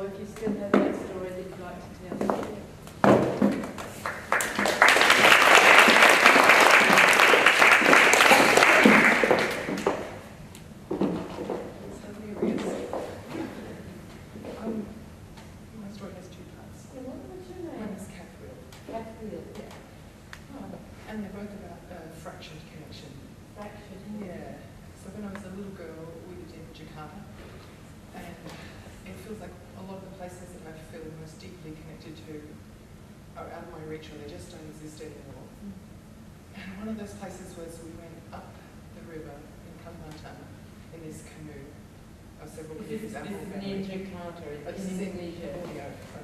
or if you still have that story that you'd like to tell. My story has two parts. Yeah, what's your name? One is Catherine, Oh, and they're both about fractured connection. fractured. Yeah. So when I was a little girl, we lived in Jakarta, and it feels like a lot of the places that I feel most deeply connected to are out of my reach, or they just don't exist anymore. And one of those places was we went up the river in Kalimantan in this canoe of several This is near Jakarta, it's in Indonesia.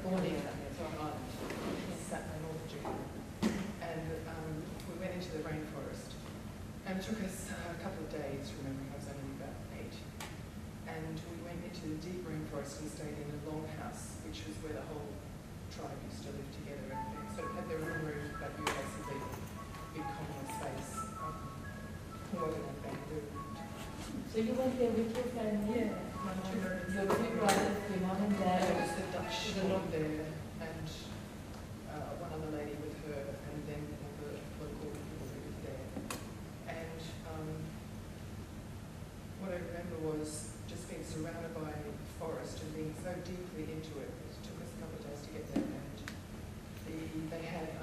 Borneo, it's on an island. It's sat in the north of Jakarta. And we went into the rainforest. And it took us a couple of days, remembering I was only about 8. And we went into the deep rainforest and stayed in a longhouse, which was where the whole tribe used to live together. And they sort of had their own room, but you were basically a big common space, woven in bamboo. So you went there with your family? Yeah, my Your two brothers, your mum and dad. There was the Dutch woman there, and one other lady with her, and then all the local people who lived there. And what I remember was just being surrounded by forest and being so deeply into it. It took us a couple of days to get there, and they had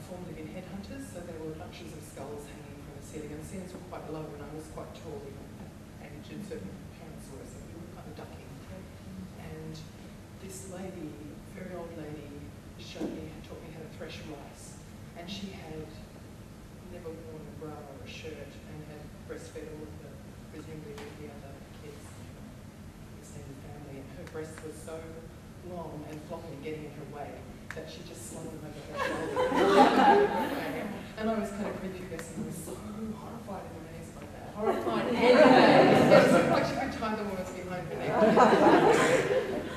formerly been headhunters, so there were bunches of skulls hanging from the ceiling, and the ceilings were quite low, and I was quite tall, age, and certain parents were, so we were kind of ducking. And this lady, very old lady, taught me how to thresh rice, and she had never worn a bra or a shirt and had breastfed all of the, presumably the other kids in her extended family, and her breast was so long and floppy getting in her way that she just slung them over her shoulder. And I was kind of prepubescent, and I was so horrified and amazed by that. Horrified. It was like she could tie the woman's behind her neck.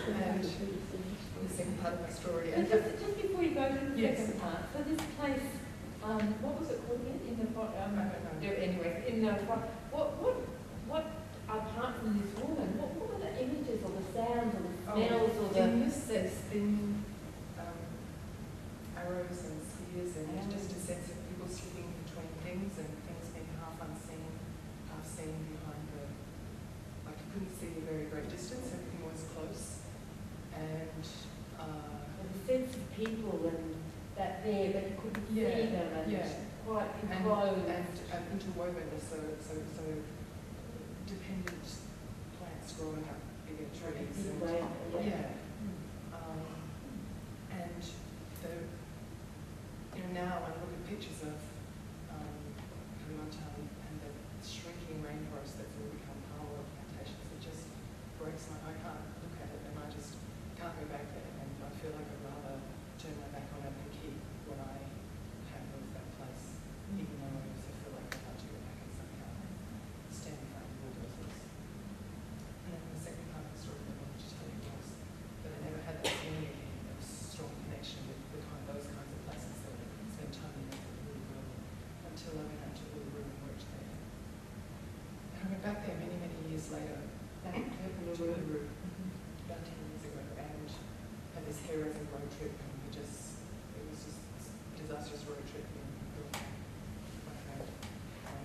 And the second part of my story. And Just before you go to the Yes. second part, so this place, what was it called again? In the anyway, in the what apart from this woman, what were the images or the sounds or the smells or the there's been arrows and spears and just a sense of people slipping between things and things being half unseen, half seen behind the, like you couldn't see a very great distance, everything was close. And the sense of people and that there, but you couldn't see them and quite enclosed. And interwoven, so dependent plants growing up, bigger trees. And now when I look at pictures of Kalimantan and the shrinking rainforest that's all become palm oil plantations, it just breaks I can't look at it, and I just can't go back there, and I feel like I'd rather turn my back on it and keep what I have of that place, even though I also feel like I'd like to go back and somehow stand in front of bulldozers. And then the second part of the story that I wanted to tell you was that I never had that feeling of strong connection with those kinds of places that I spent time in as a little girl, until I went out to Uluru and worked there. And I went back there many, many years later, to Uluru, about 10 years ago, and had this hair raising road trip, and it was just a disastrous road trip in my friend,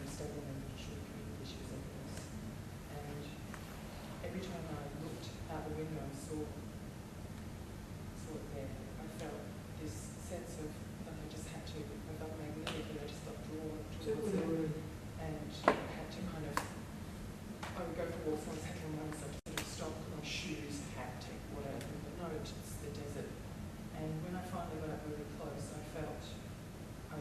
studying and literature community issues and things. And every time I looked out the window and saw it there, I felt this sense of like I just had to, I felt magnetic, and I just felt drawn towards it, and I had to kind of, I would go for walks and I was having to remind myself to sort of stop, put on shoes, hat, take whatever, but no, it's the desert. And when I finally got up really close, I felt, I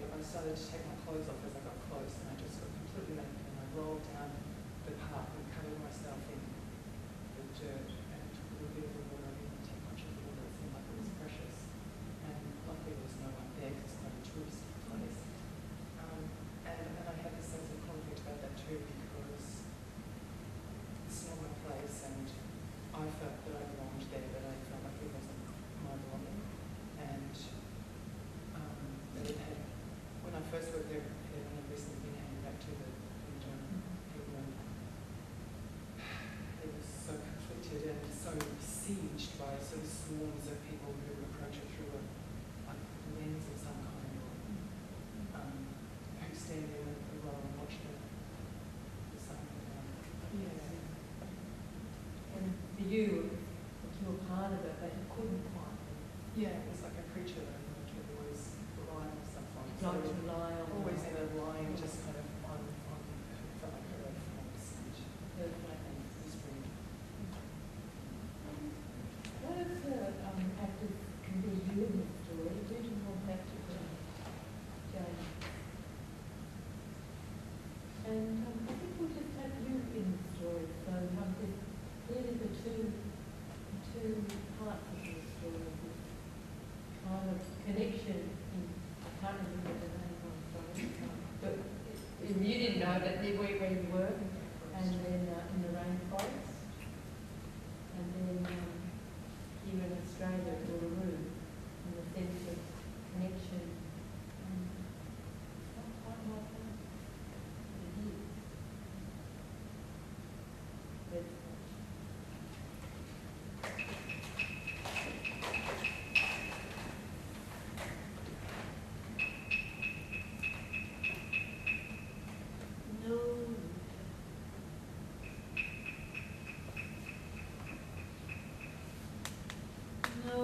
by sort of swarms of people who approach it through a lens of some kind, or who stand there with the role and watch the sun go down. Yes. And for you were part of it, but you couldn't quite. Yeah, it was like a creature that I could always rely on something. Not to rely on. Always in a line, just kind of on felt like a red from the stage. This room. What if the actors can be you in the story? Do you want that to be Jane? And I think we'll just have you in the story. So there's really the two parts of the story. This kind of connection in, I can't remember the name, I'm sorry. But you didn't know that where you were. And then in the rainforest. And then here in Australia, Uluru, in the sense of connection. It's not quite like that. It is. But no. No.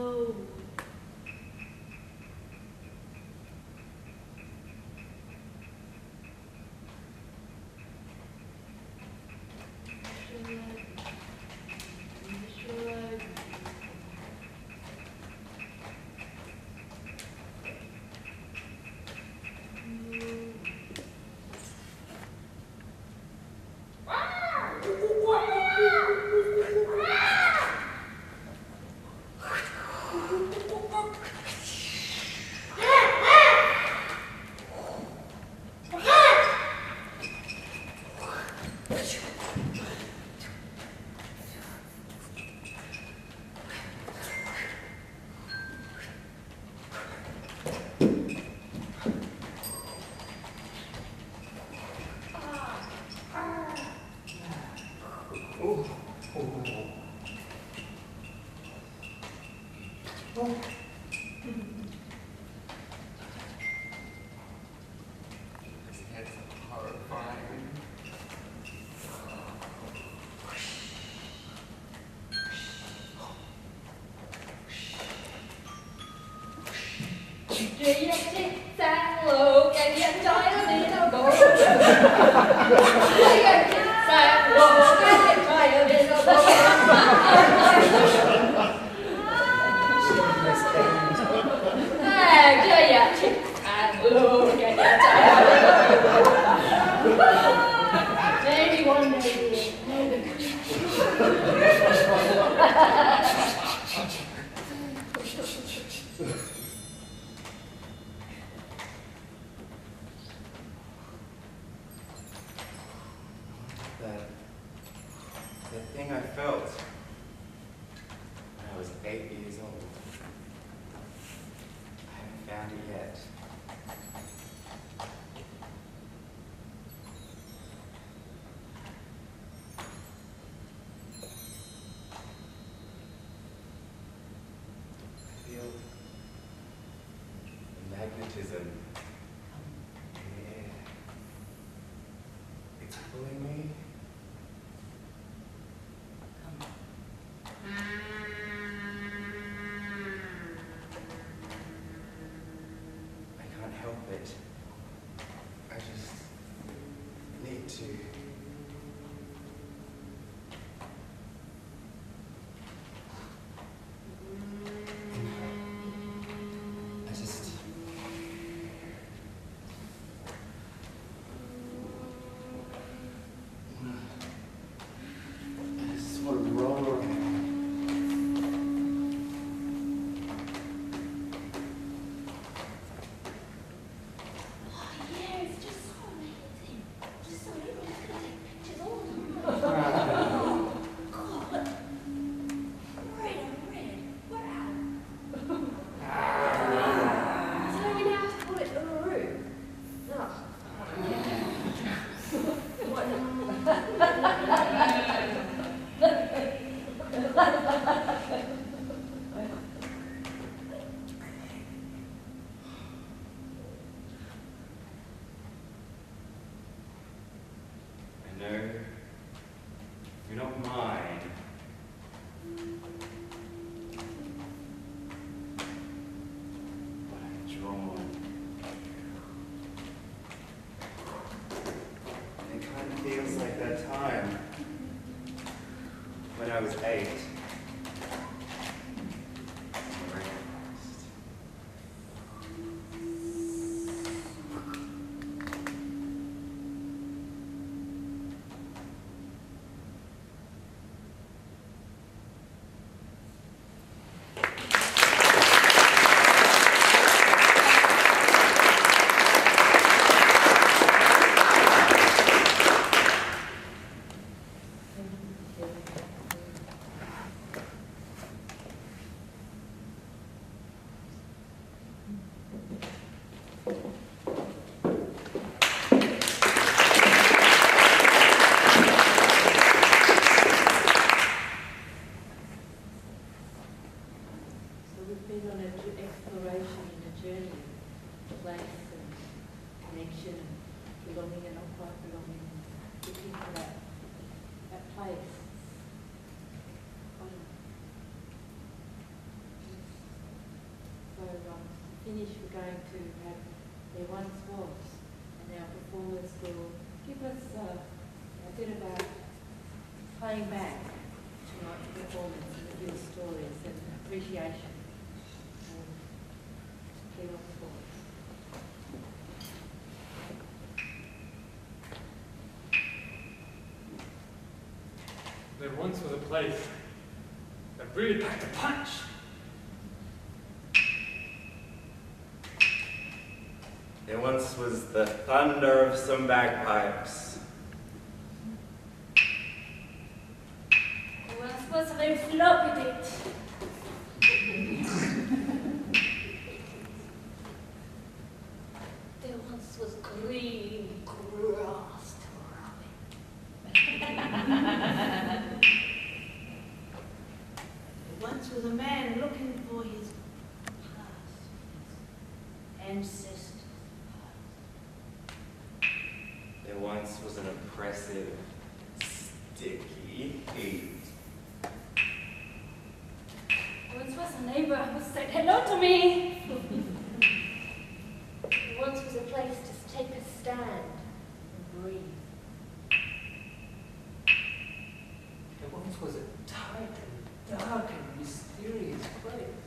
That's horrifying. Do you sit that low? Can you enjoy a little more? Do you sit that low? Can you enjoy a little more? Do you sit that low? Can you enjoy a little more? Maybe one day. That thing I felt when I was 8 years old. I haven't found it yet. I feel the magnetism in the air. It's pulling me. I can't help it. I just need to. I just. we've been on an exploration and a journey of place and connection and belonging and not quite belonging, looking for that place. So to finish, we're going to have There Once Was, and our performers will give us a bit about playing back tonight's performance and the real stories and appreciation. There Once Was. There once was a place that really packed a punch. There once was the thunder of some bagpipes. There once was a very floppy bit. There once was green grass to There once was a man looking for his past, his ancestors. There once was an oppressive, sticky heat. There once was a neighbor who said hello to me. There once was a place to take a stand and breathe. There once was a tight and dark and mysterious place.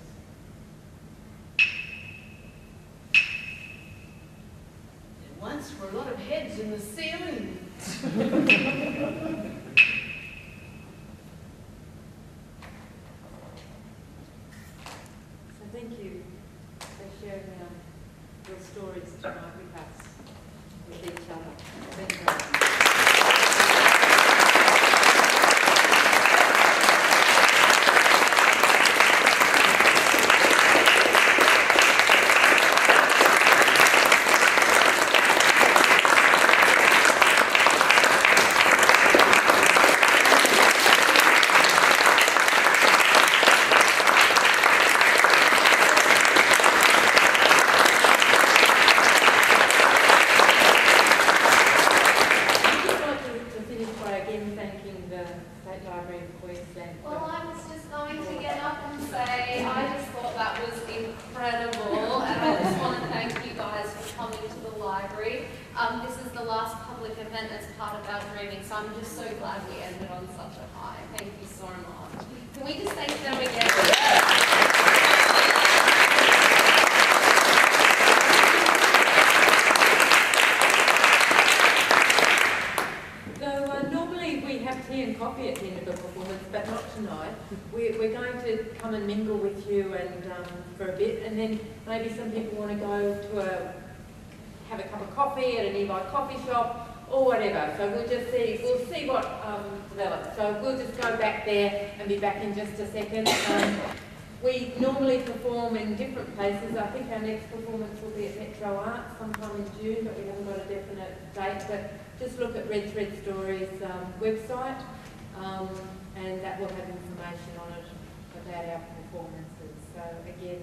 There once were a lot of heads in the ceiling. So thank you for sharing your stories tonight with us, with each other. Thank you. Well, I was just going to get up and say, I just thought that was incredible, and I just want to thank you guys for coming to the library. This is the last public event as part of our dreaming, so I'm just so glad we ended on such a high. Thank you so much. Can we just thank them again? Normally we have tea and coffee at the end of a performance, but not tonight. We're going to come and mingle with you and for a bit, and then maybe some people want to go to have a cup of coffee at a nearby coffee shop or whatever. So we'll see what develops. So we'll just go back there and be back in just a second. We normally perform in different places. I think our next performance will be at Metro Arts sometime in June, but we haven't got a definite date. But just look at Red Thread Stories website, and that will have information on it about our performances. So again,